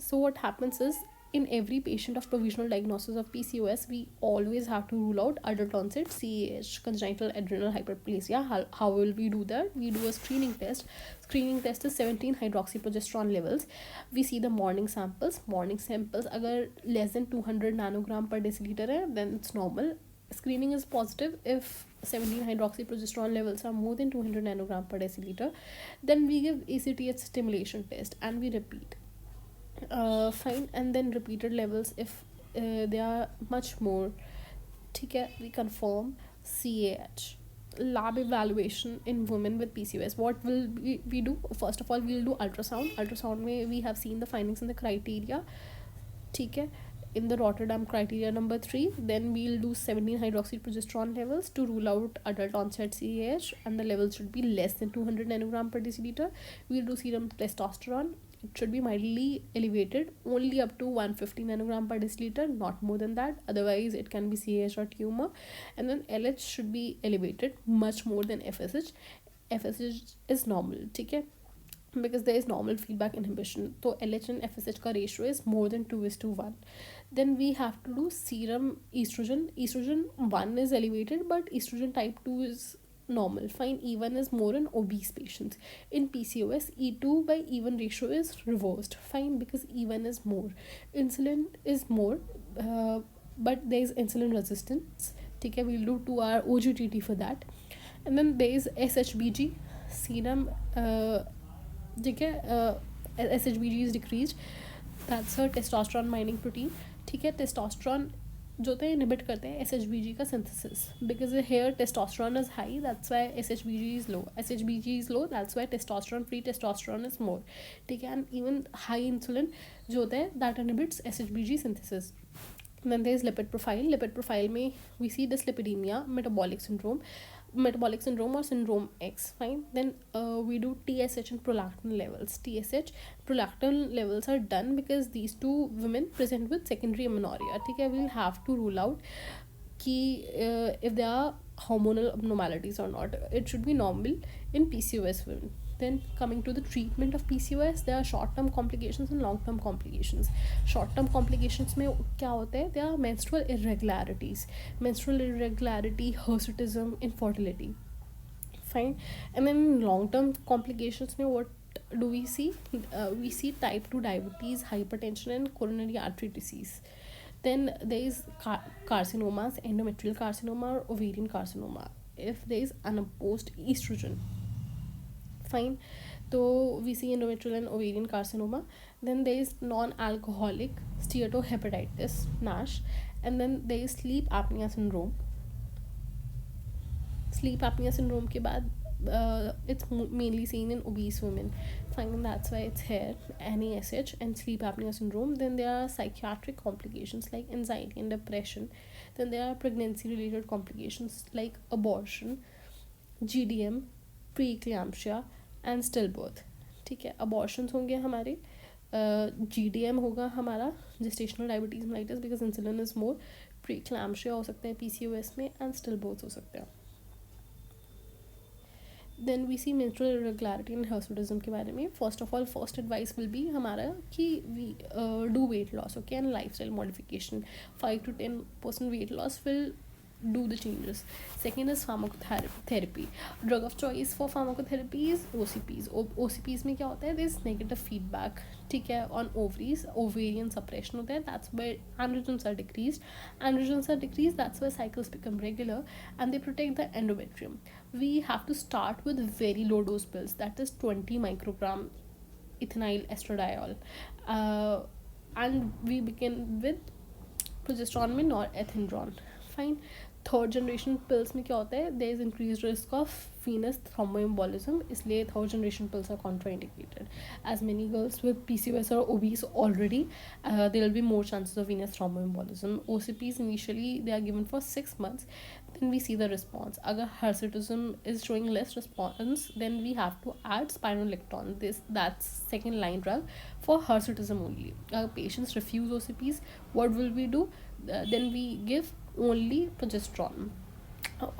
So what happens is, in every patient of provisional diagnosis of PCOS, we always have to rule out adult onset CAH, congenital adrenal hyperplasia. How will we do that? We do a screening test. Screening test is 17 hydroxyprogesterone levels. We see the morning samples. Morning samples agar less than 200 nanogram per deciliter hai, then it's normal. Screening is positive if 17 hydroxyprogesterone levels are more than 200 nanogram per deciliter. Then we give ACTH stimulation test and we repeat. Fine. And then repeated levels if they are much more. ठीक है, we confirm CAH. Lab evaluation in women with PCOS. What will we do? First of all, we'll do ultrasound. Ultrasound में we have seen the findings and the criteria. ठीक है, in the Rotterdam criteria number 3. Then we'll do 17 hydroxyprogesterone levels to rule out adult onset CAH, and the levels should be less than 200 nanogram per deciliter. We'll do serum testosterone. It should be mildly elevated, only up to 150 nanogram per deciliter, not more than that. Otherwise, it can be CAH or tumor. And then LH should be elevated much more than FSH. FSH is normal, ठीक है, because there is normal feedback inhibition. So LH and FSH का ratio is more than 2:1. Then we have to do serum estrogen. Estrogen 1 is elevated, but estrogen type 2 is normal. Fine. E1 is more in obese patients. In PCOS, E2 by E1 ratio is reversed. Fine, because E1 is more. Insulin is more, but there is insulin resistance. Okay, we'll do 2-hour OGTT for that. And then there is SHBG serum. Okay, SHBG is decreased. That's a testosterone binding protein. ठीक है, testosterone जो होता है inhibit करते हैं SHBG का synthesis. Because here testosterone is high, that's why SHBG is low. SHBG is low, that's why testosterone free testosterone is more. ठीक है, एंड इवन हाई इंसुलिन जो होता है that inhibits SHBG synthesis. Then there is lipid profile. Lipid profile में we see dyslipidemia, metabolic syndrome or syndrome X. Fine. Then we do TSH and prolactin levels. TSH, prolactin levels are done because these two women present with secondary amenorrhea. ठीक है, we'll have to rule out कि if there are hormonal abnormalities or not. It should be normal in PCOS women. Then coming to the treatment of PCOS, there are short-term complications and long-term complications. Short-term complications में क्या होता है? There are menstrual irregularities, hirsutism, infertility. Fine. And then long-term complications में what do we see? We see type 2 diabetes, hypertension and coronary artery disease. Then there is carcinomas, endometrial carcinoma or ovarian carcinoma if there is unopposed estrogen. Fine. So we see endometrial and ovarian carcinoma. Then there is non-alcoholic steatohepatitis, NASH. And then there is sleep apnea syndrome. Sleep apnea syndrome के बाद it's mainly seen in obese women. Fine, that's why it's here, NASH and sleep apnea syndrome. Then there are psychiatric complications like anxiety and depression. Then there are pregnancy related complications like abortion, GDM, preeclampsia and stillbirth. ठीक है, abortions होंगे हमारे, GDM होगा हमारा gestational diabetes mellitus because insulin is more, preeclampsia हो सकता है PCOS में एंड स्टिल बर्थ हो सकता है. Then we see menstrual irregularity and hirsutism के बारे में. First of all first advice will be हमारा कि we do weight loss, okay, and life style modification. 5 to 10% weight loss will do the changes. Second is pharmacotherapy. Drug of choice for pharmacotherapy is OCPs. OCPs में क्या होता है? There is negative feedback, ठीक है, on ovaries, ovarian suppression होता है. That's where androgens are decreased. That's why cycles become regular and they protect the endometrium. We have to start with very low dose pills, that is 20 microgram ethinyl estradiol, and we begin with progesterone में norethindrone. Fine. Third generation pills में क्या होता है? There is increase risk of venous thromboembolism, इसलिए third generation pills are contraindicated. As many girls with PCOS are obese already, there will be more chances of venous thromboembolism. OCPs initially they are given for 6 months. Then we see the response. अगर hirsutism is showing less response, then we have to add spironolactone. That's second line drug for hirsutism only. Patients refuse OCPs, what will we do? Then we give only progesterone.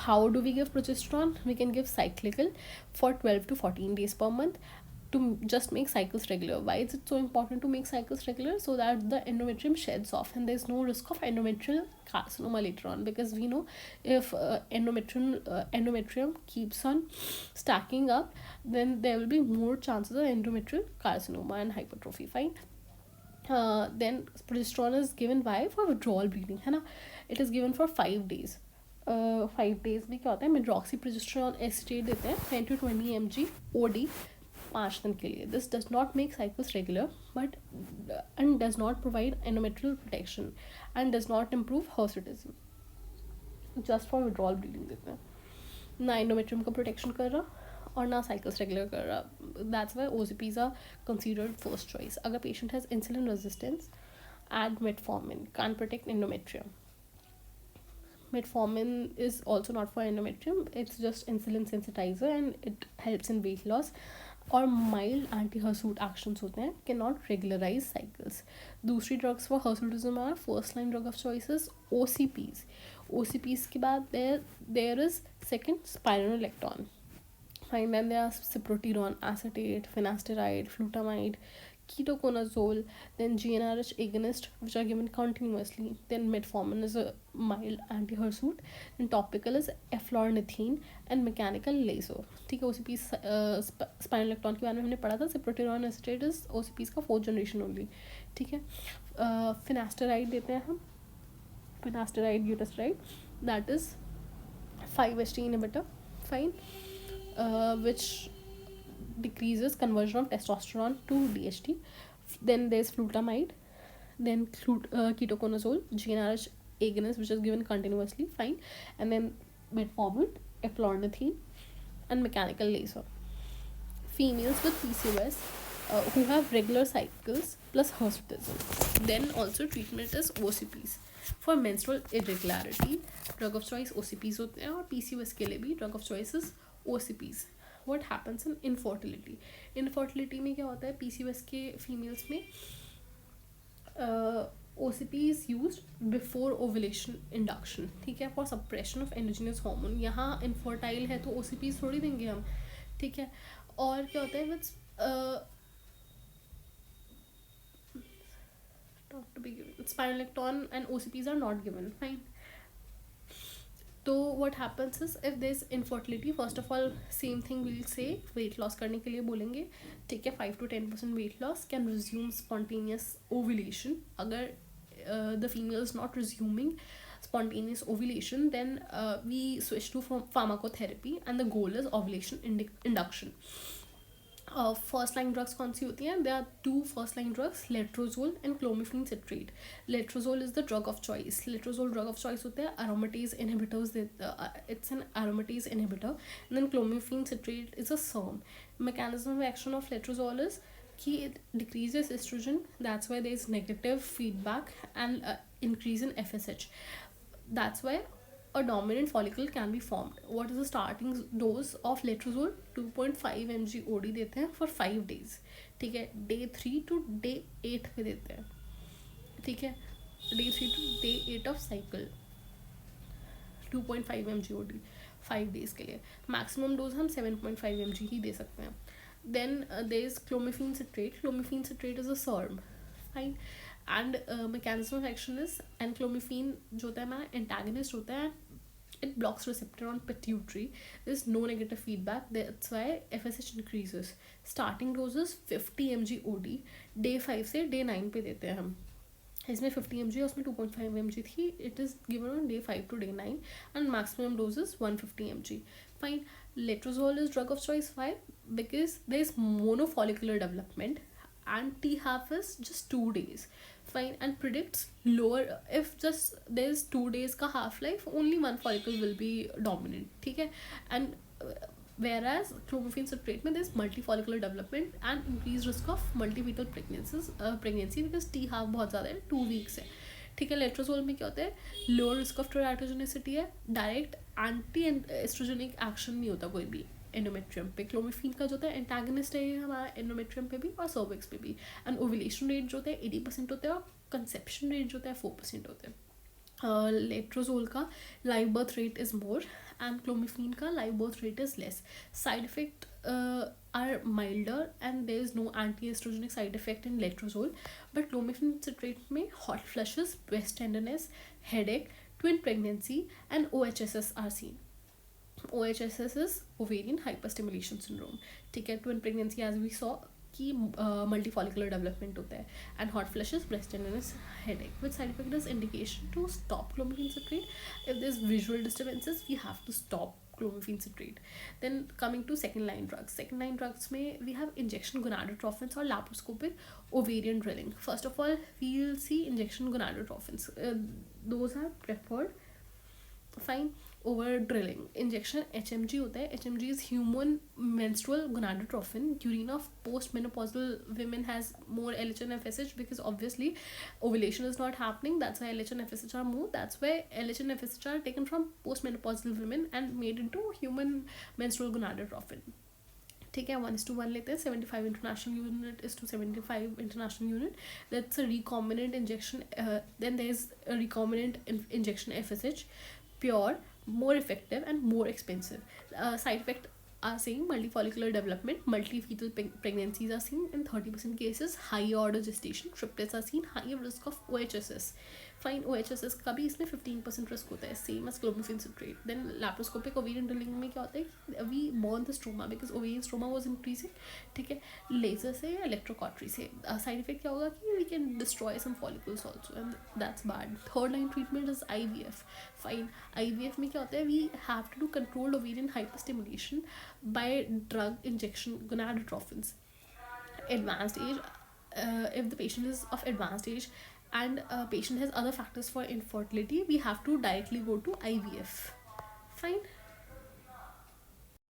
How do we give progesterone? We can give cyclical for 12 to 14 days per month. to just make cycles regular. Why is it so important to make cycles regular? So that the endometrium sheds off and there's no risk of endometrial carcinoma later on, because we know if endometrium keeps on stacking up, then there will be more chances of endometrial carcinoma and hypertrophy. Fine. Then progesterone is given by for withdrawal bleeding, है ना. It is given for 5 days. 5 days में क्या होता है, मेड्रॉक्सी progesterone acetate देते हैं 10 to 20 mg OD 5 दिन के लिए. This does not make cycles regular but and does not provide endometrial protection and does not improve hirsutism. Just for withdrawal bleeding देते हैं, ना एंडोमेट्रियम का प्रोटेक्शन कर रहा और ना साइकिल्स रेगुलर कर रहा. That's why OCPs are considered first choice. अगर patient has insulin resistance, add metformin, can't protect endometrium. Metformin is also not for endometrium, it's just insulin sensitizer and it helps in weight loss. और mild anti hirsute actions होते हैं, can not regularize cycles. दूसरी drugs for hirsutism are first line drug of choices OCPs. OCPs के बाद there is second spironolactone. Fine, then there are cyproterone acetate, finasteride, flutamide, ketoconazole, then GnRH agonist, which are given continuously. Then metformin is a mild anti-hirsute. Then topical is eflornithine and mechanical laser. ठीक है. OCPs स्पाइनोलेक्टॉन के बारे में हमने पढ़ा था. cyproterone acetate is OCPs का 4th generation only. ठीक है. finasteride देते हैं हम, finasteride utasteride, that is 5-HT inhibitor. Fine. Which decreases conversion of testosterone to DHT. Then there's flutamide, then ketoconazole, GnRH agonist, which is given continuously. Fine. And then metformin, eflornithine, and mechanical laser. Females with PCOS who have regular cycles plus hirsutism. Then also treatment is OCPs. For menstrual irregularity, drug of choice OCPs होते हैं, और PCOS के लिए भी drug of choice is OCPs. What happens in infertility? Infertility में क्या होता है, PCOS के females में OCP is used before ovulation induction. ठीक है, for suppression of endogenous hormone. यहाँ infertile है तो OCPs थोड़ी देंगे हम. ठीक है. और क्या होता है with not to be given, spironolactone and OCPs are not given. Fine. तो what happens is if there is infertility, first of all same thing we'll say, weight loss करने के लिए बोलेंगे. ठीक है. 5 to 10% weight loss can resume spontaneous ovulation. अगर the female is not resuming spontaneous ovulation, then we switch to pharmacotherapy and the goal is ovulation induction. First line drugs कौन सी होती हैं? They are 2 first line drugs, letrozole and clomiphene citrate. Letrozole is the drug of choice. Letrozole drug of choice होते हैं aromatase inhibitors. It's an aromatase inhibitor. And then clomiphene citrate is a SERM. Mechanism of action of letrozole is कि it decreases estrogen, that's why there is negative feedback and increase in FSH. That's why a dominant follicle can be formed. What is the starting dose of letrozole? 2.5 mg OD देते हैं for 5 days. ठीक है. Day 3 to day 8 पे देते हैं. ठीक है. Day 3 to day 8 of cycle. 2.5 mg OD 5 days के लिए. Maximum dose हम 7.5 mg ही दे सकते हैं. Then there is clomiphene citrate. Clomiphene citrate is a SERM. Fine. And mechanism of action is enclomiphene जो होता है हमारा antagonist होता है. It blocks receptor on pituitary. There is no negative feedback. That's why FSH increases. Starting dose is 50 mg OD. Day 5 से day 9 पे देते हैं हम. इसमें 50 mg और उसमें 2.5 mg थी. It is given on day 5 to day 9 and maximum dose is 150 mg. Fine. Letrozole is drug of choice. Why? Because there is monofollicular development and T-half is just 2 days. Fine. And predicts lower, if just there is 2 days का half life, only one follicle will be dominant. ठीक है. And whereas clomiphene citrate में there is multifollicular development and increased risk of multipetal pregnancy because T-half बहुत ज़्यादा है, 2 weeks है. ठीक है. लेट्रोजोल में क्या होता है, लोअर रिस्क ऑफ टेराटोजेनिसिटी है, डायरेक्ट एंटी एस्ट्रोजेनिक एक्शन नहीं होता कोई भी एंडोमेट्रियम पे. क्लोमिफीन का जो होता है एंटागनिस्ट है हमारा एंडोमेट्रियम पे भी और सर्विक्स पे भी. एंड ओवुलेशन रेट जो होता है 80% होता है और कंसेप्शन रेट जो होता है 4% होता है. लेट्रोजोल का live birth rate is more and clomiphene का live birth rate is less. Side effect are milder and there is no anti-estrogenic side effect in letrozole, but clomiphene citrate में hot flushes, breast tenderness, headache, twin pregnancy and OHSS are seen. OHSS is ovarian hyperstimulation syndrome. ठीक है, twin pregnancy as we saw कि multifollicular development होता है, and hot flushes, breast tenderness, headache. With side effect is indication to stop clomiphene citrate. If there's visual disturbances, we have to stop clomiphene citrate. Then coming to second line drugs. Second line drugs में we have injection gonadotrophins or laparoscopic ovarian drilling. First of all, we'll see injection gonadotrophins. Those are preferred, fine, over drilling. Injection HMG होता है. HMG is human menstrual gonadotrophin. Urine of postmenopausal women has more LH and FSH because obviously ovulation is not happening. That's why LH and FSH are more. That's why LH and FSH are taken from postmenopausal women and made into human menstrual gonadotrophin. ठीक है, 1:1 लेते हैं. 75 international unit is to 75 international unit. That's a recombinant injection. Then there's a recombinant injection FSH, pure, more effective and more expensive. Side effect are seen multifollicular development, multi-fetal pregnancies are seen in 30% cases, high order gestation, triplets are seen, higher risk of OHSS. Fine, OHSS का भी इसमें 15% risk होता है, same as clomiphene citrate. Then laparoscopic ovarian drilling में क्या होता है, we bond the stroma because ovarian stroma was increasing. ठीक है, laser से या electrocautery से. Side effect क्या होगा कि we can destroy some follicles also and that's bad. Third line treatment is IVF. Fine, IVF में क्या होता है, we have to do controlled ovarian hyperstimulation by drug injection gonadotrophins. Advanced age, if the patient is of advanced age and patient has other factors for infertility, we have to directly go to IVF. Fine.